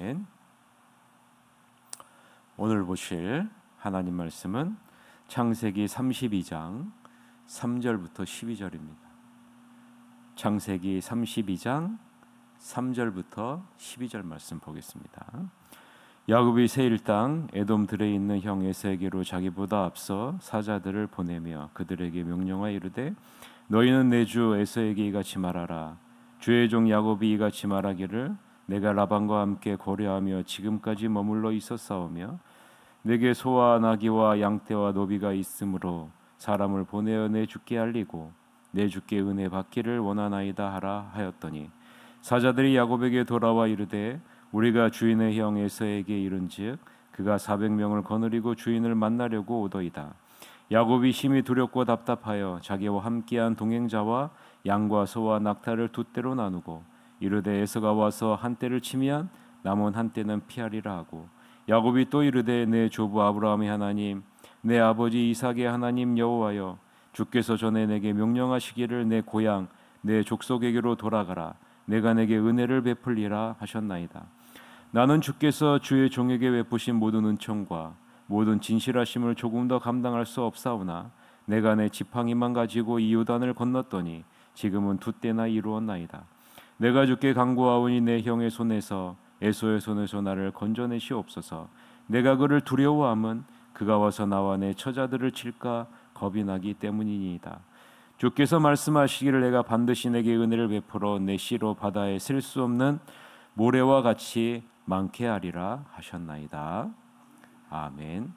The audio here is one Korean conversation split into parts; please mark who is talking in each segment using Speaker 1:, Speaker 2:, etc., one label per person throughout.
Speaker 1: 아멘. 오늘 보실 하나님 말씀은 창세기 32장 3절부터 12절입니다. 창세기 32장 3절부터 12절 말씀 보겠습니다. 야곱이 세일 땅 에돔 들에 있는 형 에서에게로 자기보다 앞서 사자들을 보내며 그들에게 명령하여 이르되 너희는 내 주 에서에게 이같이 말하라. 주의 종 야곱이 이같이 말하기를 내가 라반과 함께 고려하며 지금까지 머물러 있었사오며 내게 소와 나귀와 양떼와 노비가 있으므로 사람을 보내어 내 주께 알리고 내 주께 은혜 받기를 원하나이다 하라 하였더니 사자들이 야곱에게 돌아와 이르되 우리가 주인의 형 에서에게 이른즉 그가 400명을 거느리고 주인을 만나려고 오더이다. 야곱이 심히 두렵고 답답하여 자기와 함께한 동행자와 양과 소와 낙타를 두 떼로 나누고 이르되 에서가 와서 한 떼를 치면 남은 한 떼는 피하리라 하고 야곱이 또 이르되 내 조부 아브라함의 하나님 내 아버지 이삭의 하나님 여호와여 주께서 전에 내게 명령하시기를 내 고향 내 족속에게로 돌아가라 내가 내게 은혜를 베풀리라 하셨나이다. 나는 주께서 주의 종에게 베푸신 모든 은총과 모든 진실하심을 조금 더 감당할 수 없사오나 내가 내 지팡이만 가지고 이 요단을 건넜더니 지금은 두 떼나 이루었나이다. 내가 주께 간구하오니 내 형의 손에서 에서의 손에서 나를 건져내시옵소서. 내가 그를 두려워함은 그가 와서 나와 내 처자들을 칠까 겁이 나기 때문이니이다. 주께서 말씀하시기를 내가 반드시 내게 은혜를 베풀어 내 씨로 바다에 셀 수 없는 모래와 같이 많게 하리라 하셨나이다. 아멘.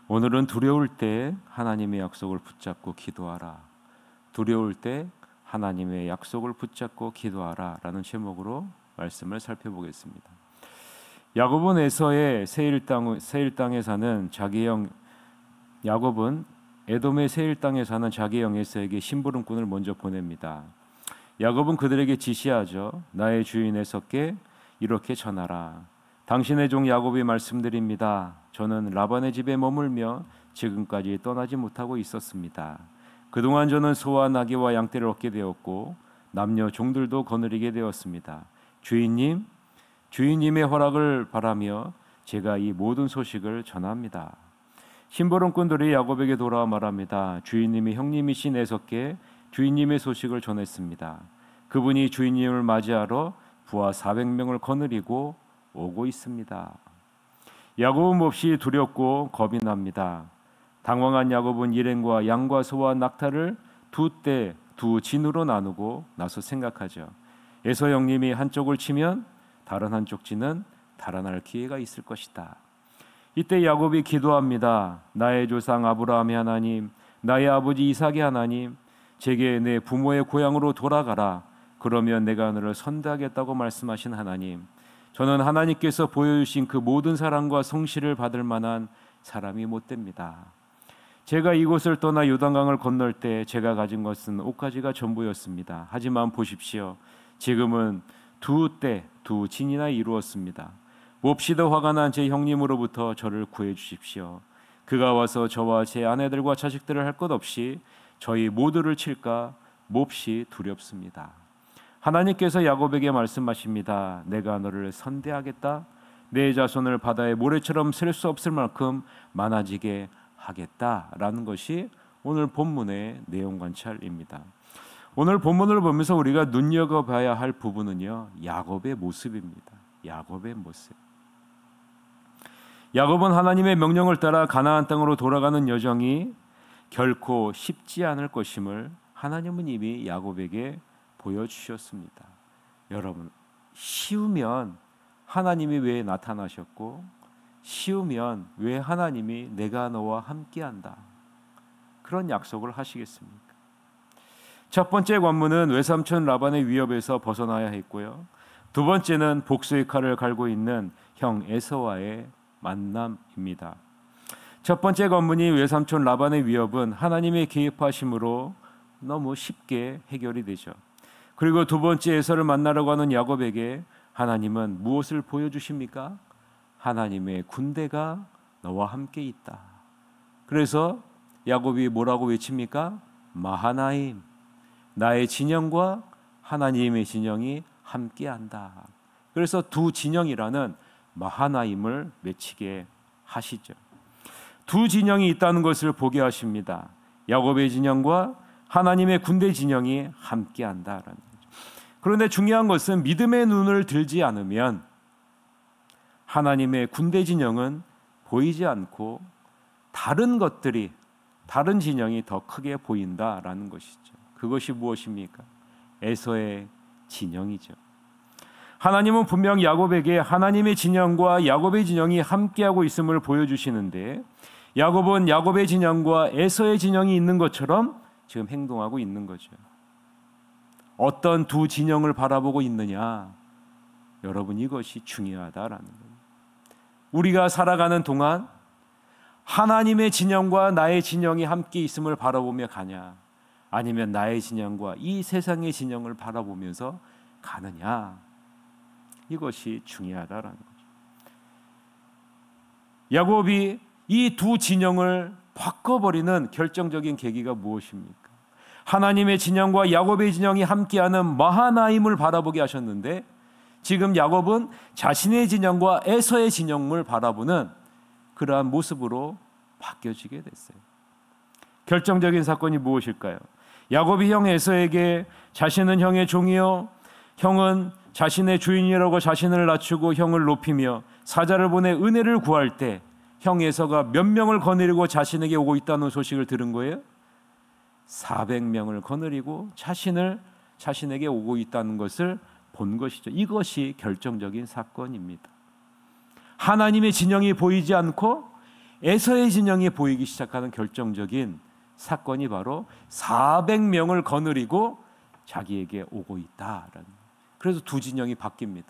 Speaker 1: 오늘은 두려울 때 하나님의 약속을 붙잡고 기도하라. 두려울 때 하나님의 약속을 붙잡고 기도하라 라는 제목으로 말씀을 살펴보겠습니다. 야곱은 에서의 세일 땅에 사는 자기 형 야곱은 에돔의 세일 땅에 사는 자기 형 에서에게 심부름꾼을 먼저 보냅니다. 야곱은 그들에게 지시하죠. 나의 주인 에서께 이렇게 전하라. 당신의 종 야곱이 말씀드립니다. 저는 라반의 집에 머물며 지금까지 떠나지 못하고 있었습니다. 그동안 저는 소와 나귀와 양떼를 얻게 되었고 남녀 종들도 거느리게 되었습니다. 주인님의 허락을 바라며 제가 이 모든 소식을 전합니다. 심부름꾼들이 야곱에게 돌아와 말합니다. 주인님이 형님이신 에서께 주인님의 소식을 전했습니다. 그분이 주인님을 맞이하러 부하 400명을 거느리고 오고 있습니다. 야곱은 몹시 두렵고 겁이 납니다. 당황한 야곱은 일행과 양과 소와 낙타를 두 진으로 나누고 나서 생각하죠. 에서 형님이 한쪽을 치면 다른 한쪽 진은 달아날 기회가 있을 것이다. 이때 야곱이 기도합니다. 나의 조상 아브라함의 하나님, 나의 아버지 이삭의 하나님, 제게 내 부모의 고향으로 돌아가라. 그러면 내가 너를 선대하겠다고 말씀하신 하나님, 저는 하나님께서 보여주신 그 모든 사랑과 성실을 받을 만한 사람이 못 됩니다. 제가 이곳을 떠나 요단강을 건널 때 제가 가진 것은 옷가지가 전부였습니다. 하지만 보십시오. 지금은 두 진이나 이루었습니다. 몹시도 화가 난 제 형님으로부터 저를 구해 주십시오. 그가 와서 저와 제 아내들과 자식들을 할 것 없이 저희 모두를 칠까 몹시 두렵습니다. 하나님께서 야곱에게 말씀하십니다. 내가 너를 선대하겠다. 내 자손을 바다의 모래처럼 셀 수 없을 만큼 많아지게 하겠다라는 것이 오늘 본문의 내용 관찰입니다. 오늘 본문을 보면서 우리가 눈여겨봐야 할 부분은요, 야곱의 모습입니다. 야곱의 모습. 야곱은 하나님의 명령을 따라 가나안 땅으로 돌아가는 여정이 결코 쉽지 않을 것임을 하나님은 이미 야곱에게 보여주셨습니다. 여러분, 쉬우면 하나님이 왜 나타나셨고 쉬우면 왜 하나님이 내가 너와 함께한다 그런 약속을 하시겠습니까? 첫 번째 관문은 외삼촌 라반의 위협에서 벗어나야 했고요. 두 번째는 복수의 칼을 갈고 있는 형 에서와의 만남입니다. 첫 번째 관문이 외삼촌 라반의 위협은 하나님의 개입하심으로 너무 쉽게 해결이 되죠. 그리고 두 번째 에서를 만나려고 하는 야곱에게 하나님은 무엇을 보여주십니까? 하나님의 군대가 너와 함께 있다. 그래서 야곱이 뭐라고 외칩니까? 마하나임, 나의 진영과 하나님의 진영이 함께한다. 그래서 두 진영이라는 마하나임을 맺히게 하시죠. 두 진영이 있다는 것을 보게 하십니다. 야곱의 진영과 하나님의 군대 진영이 함께한다라는 거죠. 그런데 중요한 것은 믿음의 눈을 들지 않으면 하나님의 군대 진영은 보이지 않고 다른 것들이, 다른 진영이 더 크게 보인다라는 것이죠. 그것이 무엇입니까? 에서의 진영이죠. 하나님은 분명 야곱에게 하나님의 진영과 야곱의 진영이 함께하고 있음을 보여주시는데, 야곱은 야곱의 진영과 에서의 진영이 있는 것처럼 지금 행동하고 있는 거죠. 어떤 두 진영을 바라보고 있느냐, 여러분, 이것이 중요하다라는 거예요. 우리가 살아가는 동안 하나님의 진영과 나의 진영이 함께 있음을 바라보며 가냐, 아니면 나의 진영과 이 세상의 진영을 바라보면서 가느냐, 이것이 중요하다라는 거죠. 야곱이 이 두 진영을 바꿔버리는 결정적인 계기가 무엇입니까? 하나님의 진영과 야곱의 진영이 함께하는 마하나임을 바라보게 하셨는데, 지금 야곱은 자신의 진영과 에서의 진영을 바라보는 그러한 모습으로 바뀌어지게 됐어요. 결정적인 사건이 무엇일까요? 야곱이 형 에서에게 자신은 형의 종이요, 형은 자신의 주인이라고 자신을 낮추고 형을 높이며 사자를 보내 은혜를 구할 때 형 에서가 몇 명을 거느리고 자신에게 오고 있다는 소식을 들은 거예요? 400명을 거느리고 자신에게 오고 있다는 것을 본 것이죠. 이것이 결정적인 사건입니다. 하나님의 진영이 보이지 않고 에서의 진영이 보이기 시작하는 결정적인 사건이 바로 400명을 거느리고 자기에게 오고 있다라는. 그래서 두 진영이 바뀝니다.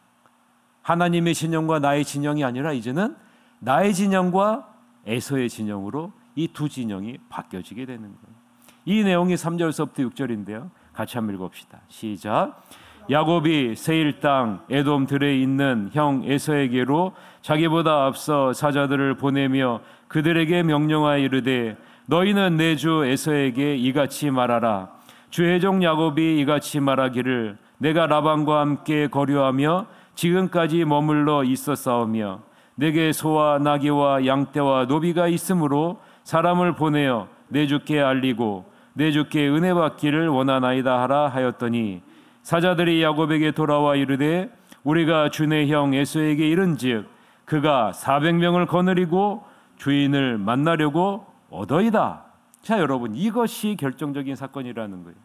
Speaker 1: 하나님의 진영과 나의 진영이 아니라 이제는 나의 진영과 에서의 진영으로 이 두 진영이 바뀌어지게 되는 거예요. 이 내용이 3절서부터 6절인데요. 같이 한번 읽어봅시다. 시작. 야곱이 세일 땅 에돔 들에 있는 형 에서에게로 자기보다 앞서 사자들을 보내며 그들에게 명령하여 이르되, 너희는 내 주 에서에게 이같이 말하라. 주의 종 야곱이 이같이 말하기를, 내가 라반과 함께 거류하며 지금까지 머물러 있었사오며 내게 소와 나귀와 양떼와 노비가 있으므로 사람을 보내어 내 주께 알리고 내 주께 은혜 받기를 원하나이다 하라 하였더니, 사자들이 야곱에게 돌아와 이르되, 우리가 주네 형 에서에게 이른즉 그가 400명을 거느리고 주인을 만나려고 오더이다. 자, 여러분, 이것이 결정적인 사건이라는 거예요.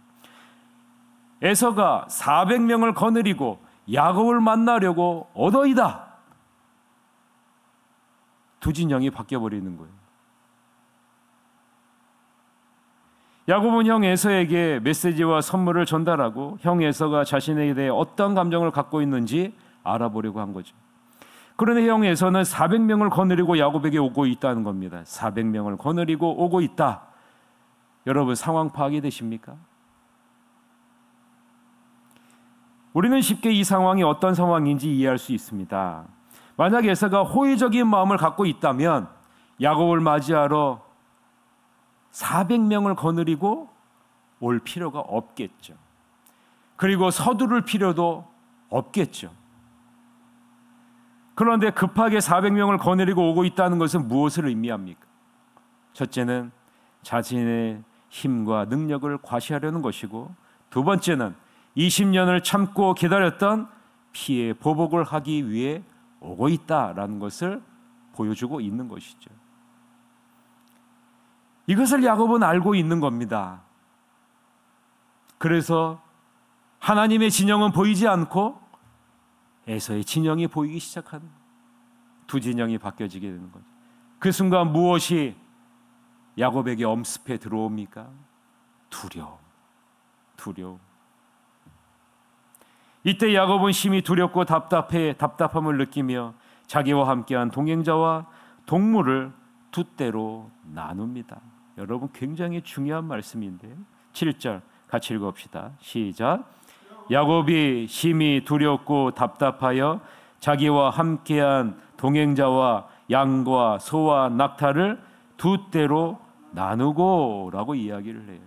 Speaker 1: 에서가 400명을 거느리고 야곱을 만나려고 오더이다. 두 진영이 바뀌어버리는 거예요. 야곱은 형 에서에게 메시지와 선물을 전달하고 형 에서가 자신에 대해 어떤 감정을 갖고 있는지 알아보려고 한 거죠. 그런데 형 에서는 400명을 거느리고 야곱에게 오고 있다는 겁니다. 400명을 거느리고 오고 있다. 여러분, 상황 파악이 되십니까? 우리는 쉽게 이 상황이 어떤 상황인지 이해할 수 있습니다. 만약 에서가 호의적인 마음을 갖고 있다면 야곱을 맞이하러 400명을 거느리고 올 필요가 없겠죠. 그리고 서두를 필요도 없겠죠. 그런데 급하게 400명을 거느리고 오고 있다는 것은 무엇을 의미합니까? 첫째는 자신의 힘과 능력을 과시하려는 것이고, 두 번째는 20년을 참고 기다렸던 피해 보복을 하기 위해 오고 있다라는 것을 보여주고 있는 것이죠. 이것을 야곱은 알고 있는 겁니다. 그래서 하나님의 진영은 보이지 않고 에서의 진영이 보이기 시작하는, 두 진영이 바뀌어지게 되는 거죠. 그 순간 무엇이 야곱에게 엄습해 들어옵니까? 두려움. 이때 야곱은 심히 두렵고 답답함을 느끼며 자기와 함께한 동행자와 동물을 두 떼로 나눕니다. 여러분, 굉장히 중요한 말씀인데요. 7절 같이 읽어봅시다. 시작. 야곱이 심히 두렵고 답답하여 자기와 함께한 동행자와 양과 소와 낙타를 두 떼로 나누고 라고 이야기를 해요.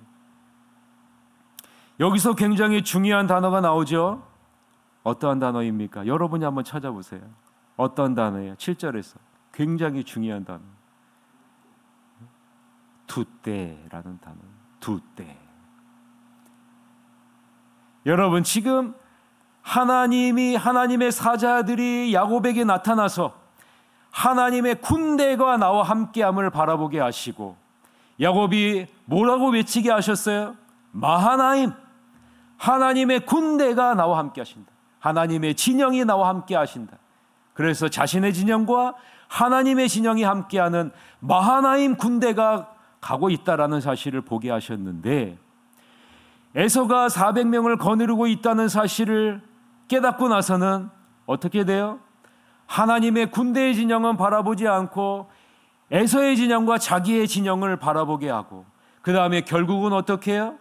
Speaker 1: 여기서 굉장히 중요한 단어가 나오죠. 어떠한 단어입니까? 여러분이 한번 찾아보세요. 어떤 단어예요? 7절에서 굉장히 중요한 단어. 두때라는 단어. 두때. 여러분, 지금 하나님의 사자들이 야곱에게 나타나서 하나님의 군대가 나와 함께함을 바라보게 하시고, 야곱이 뭐라고 외치게 하셨어요? 마하나임, 하나님의 군대가 나와 함께 하신다. 하나님의 진영이 나와 함께 하신다. 그래서 자신의 진영과 하나님의 진영이 함께하는 마하나임 군대가 가고 있다라는 사실을 보게 하셨는데, 에서가 400명을 거느리고 있다는 사실을 깨닫고 나서는 어떻게 돼요? 하나님의 군대의 진영은 바라보지 않고 에서의 진영과 자기의 진영을 바라보게 하고, 그 다음에 결국은 어떻게 해요?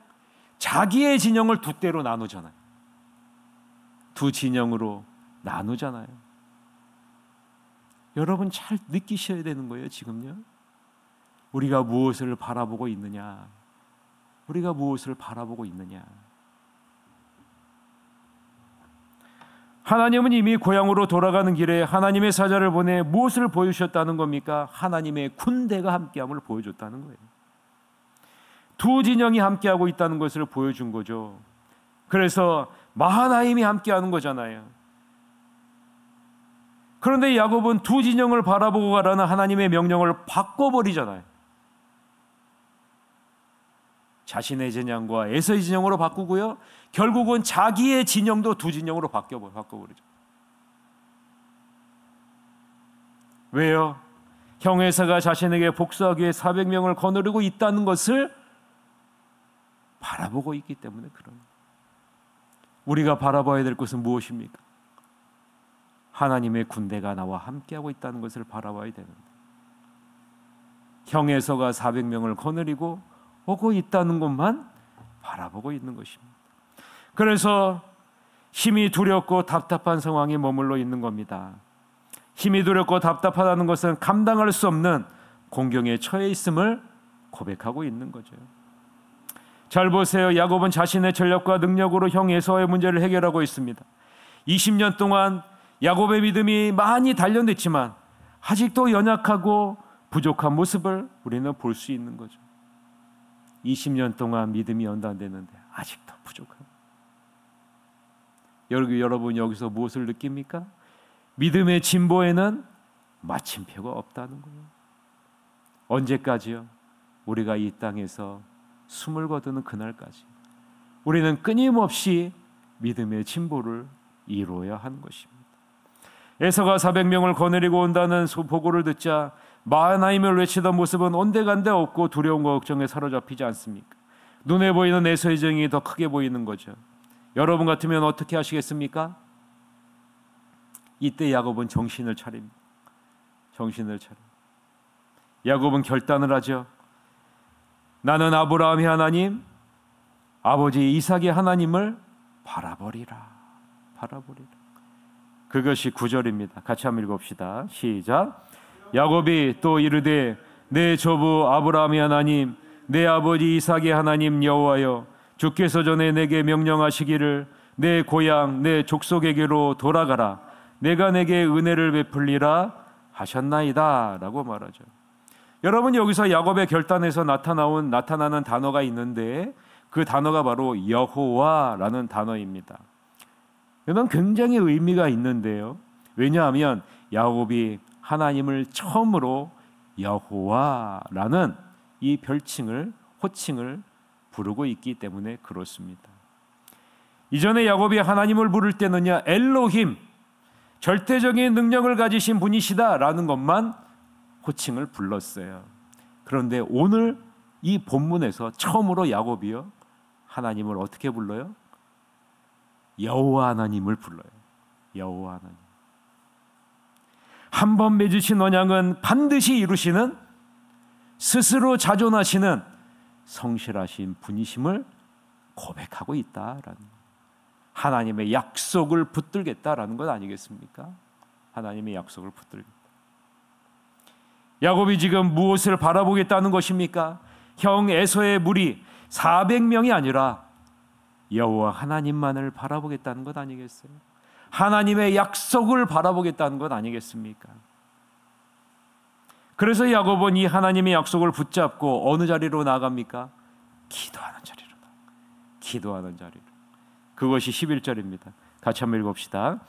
Speaker 1: 자기의 진영을 두 대로 나누잖아요. 두 진영으로 나누잖아요. 여러분 잘 느끼셔야 되는 거예요. 지금요, 우리가 무엇을 바라보고 있느냐? 우리가 무엇을 바라보고 있느냐? 하나님은 이미 고향으로 돌아가는 길에 하나님의 사자를 보내 무엇을 보여주셨다는 겁니까? 하나님의 군대가 함께함을 보여줬다는 거예요. 두 진영이 함께하고 있다는 것을 보여준 거죠. 그래서 마하나임이 함께하는 거잖아요. 그런데 야곱은 두 진영을 바라보고 가라는 하나님의 명령을 바꿔버리잖아요. 자신의 진영과 에서의 진영으로 바꾸고요, 결국은 자기의 진영도 두 진영으로 바꿔버리죠. 왜요? 형 에서가 자신에게 복수하기 위해 400명을 거느리고 있다는 것을 바라보고 있기 때문에 그런 거예요. 우리가 바라봐야 될 것은 무엇입니까? 하나님의 군대가 나와 함께하고 있다는 것을 바라봐야 되는데, 형 에서가 400명을 거느리고 오고 있다는 것만 바라보고 있는 것입니다. 그래서 힘이 두렵고 답답한 상황에 머물러 있는 겁니다. 힘이 두렵고 답답하다는 것은 감당할 수 없는 공경에 처해 있음을 고백하고 있는 거죠. 잘 보세요. 야곱은 자신의 전력과 능력으로 형 에서의 문제를 해결하고 있습니다. 20년 동안 야곱의 믿음이 많이 단련됐지만 아직도 연약하고 부족한 모습을 우리는 볼 수 있는 거죠. 20년 동안 믿음이 연단되는데 아직도 부족합니다. 여러분 여기서 무엇을 느낍니까? 믿음의 진보에는 마침표가 없다는 거예요. 언제까지요? 우리가 이 땅에서 숨을 거두는 그날까지 우리는 끊임없이 믿음의 진보를 이루어야 하는 것입니다. 에서가 400명을 거느리고 온다는 보고를 듣자 마하나임을 외치던 모습은 온데간데 없고 두려움과 걱정에 사로잡히지 않습니까? 눈에 보이는 에서의 정이 더 크게 보이는 거죠. 여러분 같으면 어떻게 하시겠습니까? 이때 야곱은 정신을 차립니다. 정신을 차려. 야곱은 결단을 하죠. 나는 아브라함의 하나님, 아버지 이삭의 하나님을 바라보리라. 바라보리라. 그것이 9절입니다. 같이 한번 읽읍시다. 시작. 야곱이 또 이르되 내 조부 아브라함의 하나님, 내 아버지 이삭의 하나님 여호와여, 주께서 전에 내게 명령하시기를 내 고향 내 족속에게로 돌아가라. 내가 내게 은혜를 베풀리라 하셨나이다 라고 말하죠. 여러분, 여기서 야곱의 결단에서 나타나는 단어가 있는데 그 단어가 바로 여호와라는 단어입니다. 이건 굉장히 의미가 있는데요. 왜냐하면 야곱이 하나님을 처음으로 여호와라는 이 호칭을 부르고 있기 때문에 그렇습니다. 이전에 야곱이 하나님을 부를 때는요, 엘로힘, 절대적인 능력을 가지신 분이시다라는 것만 호칭을 불렀어요. 그런데 오늘 이 본문에서 처음으로 야곱이요, 하나님을 어떻게 불러요? 여호와 하나님을 불러요. 여호와 하나님. 한 번 맺으신 언약은 반드시 이루시는, 스스로 자존하시는 성실하신 분이심을 고백하고 있다라는, 하나님의 약속을 붙들겠다라는 것 아니겠습니까? 하나님의 약속을 붙들겠다. 야곱이 지금 무엇을 바라보겠다는 것입니까? 형 에서의 무리 400명이 아니라 여호와 하나님만을 바라보겠다는 것 아니겠어요? 하나님의 약속을 바라보겠다는 것 아니겠습니까? 그래서 야곱은 이 하나님의 약속을 붙잡고 어느 자리로 나갑니까? 기도하는 자리로. 기도하는 자리로. 그것이 11절입니다. 같이 한번 읽읍시다.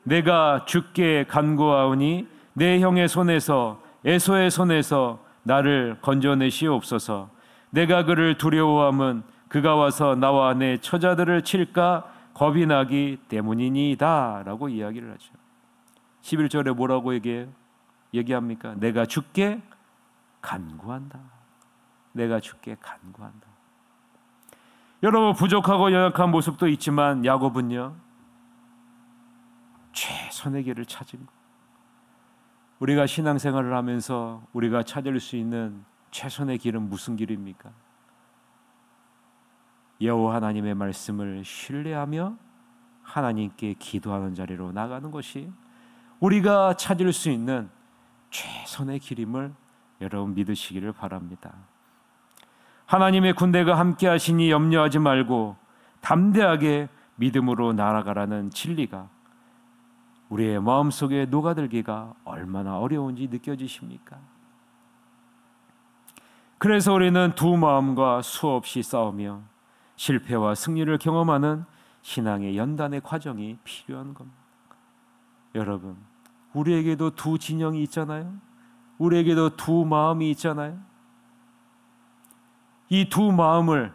Speaker 1: 내가 주께 간구하오니 내 형의 손에서 에서의 손에서 나를 건져내시옵소서. 내가 그를 두려워함은 그가 와서 나와 내 처자들을 칠까 겁이 나기 때문이니이다 라고 이야기를 하죠. 11절에 뭐라고 얘기합니까? 내가 주께 간구한다. 내가 주께 간구한다. 여러분, 부족하고 연약한 모습도 있지만 야곱은요, 최선의 길을 찾은 것. 우리가 신앙생활을 하면서 우리가 찾을 수 있는 최선의 길은 무슨 길입니까? 여호와 하나님의 말씀을 신뢰하며 하나님께 기도하는 자리로 나가는 것이 우리가 찾을 수 있는 최선의 길임을 여러분 믿으시기를 바랍니다. 하나님의 군대가 함께 하시니 염려하지 말고 담대하게 믿음으로 나아가라는 진리가 우리의 마음속에 녹아들기가 얼마나 어려운지 느껴지십니까? 그래서 우리는 두 마음과 수없이 싸우며 실패와 승리를 경험하는 신앙의 연단의 과정이 필요한 겁니다. 여러분, 우리에게도 두 진영이 있잖아요. 우리에게도 두 마음이 있잖아요. 이 두 마음을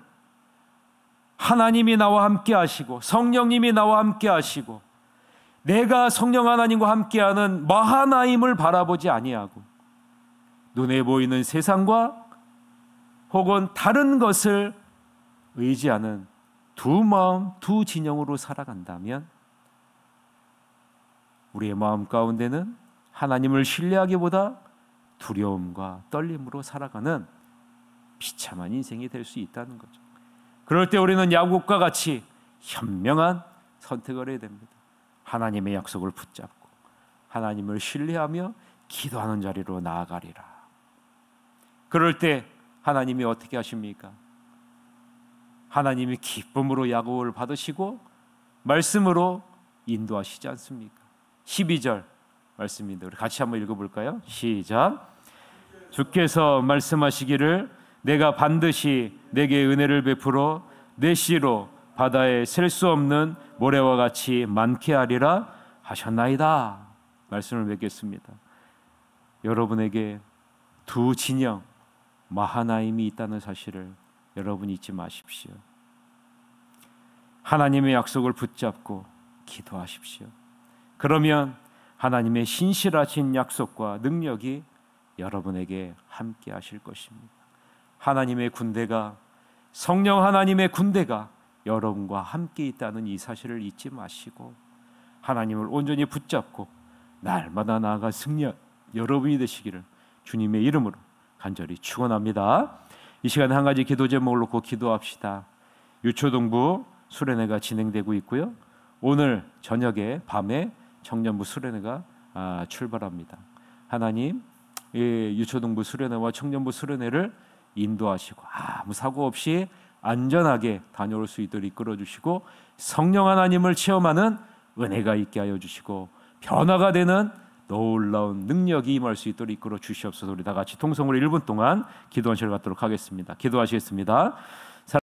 Speaker 1: 하나님이 나와 함께 하시고 성령님이 나와 함께 하시고 내가 성령 하나님과 함께하는 마하나임을 바라보지 아니하고 눈에 보이는 세상과 혹은 다른 것을 의지하는 두 마음, 두 진영으로 살아간다면 우리의 마음 가운데는 하나님을 신뢰하기보다 두려움과 떨림으로 살아가는 비참한 인생이 될 수 있다는 거죠. 그럴 때 우리는 야곱과 같이 현명한 선택을 해야 됩니다. 하나님의 약속을 붙잡고 하나님을 신뢰하며 기도하는 자리로 나아가리라. 그럴 때 하나님이 어떻게 하십니까? 하나님이 기쁨으로 야곱을 받으시고 말씀으로 인도하시지 않습니까? 12절 말씀인데 우리 같이 한번 읽어볼까요? 시작. 주께서 말씀하시기를 내가 반드시 내게 은혜를 베풀어 내 씨로 바다에 셀 수 없는 모래와 같이 많게 하리라 하셨나이다. 말씀을 맺겠습니다. 여러분에게 두 진영 마하나임이 있다는 사실을 여러분 잊지 마십시오. 하나님의 약속을 붙잡고 기도하십시오. 그러면 하나님의 신실하신 약속과 능력이 여러분에게 함께 하실 것입니다. 하나님의 군대가, 성령 하나님의 군대가 여러분과 함께 있다는 이 사실을 잊지 마시고 하나님을 온전히 붙잡고 날마다 나아가 승리한 여러분이 되시기를 주님의 이름으로 간절히 축원합니다. 이 시간에 한 가지 기도 제목을 놓고 기도합시다. 유초동부 수련회가 진행되고 있고요. 오늘 저녁에 밤에 청년부 수련회가 출발합니다. 하나님, 유초동부 수련회와 청년부 수련회를 인도하시고 아무 사고 없이 안전하게 다녀올 수 있도록 이끌어주시고 성령 하나님을 체험하는 은혜가 있게 하여 주시고 변화가 되는 놀라운 능력이 임할 수 있도록 이끌어 주시옵소서. 우리 다 같이 통성으로 1분 동안 기도한 시간을 갖도록 하겠습니다. 기도하시겠습니다.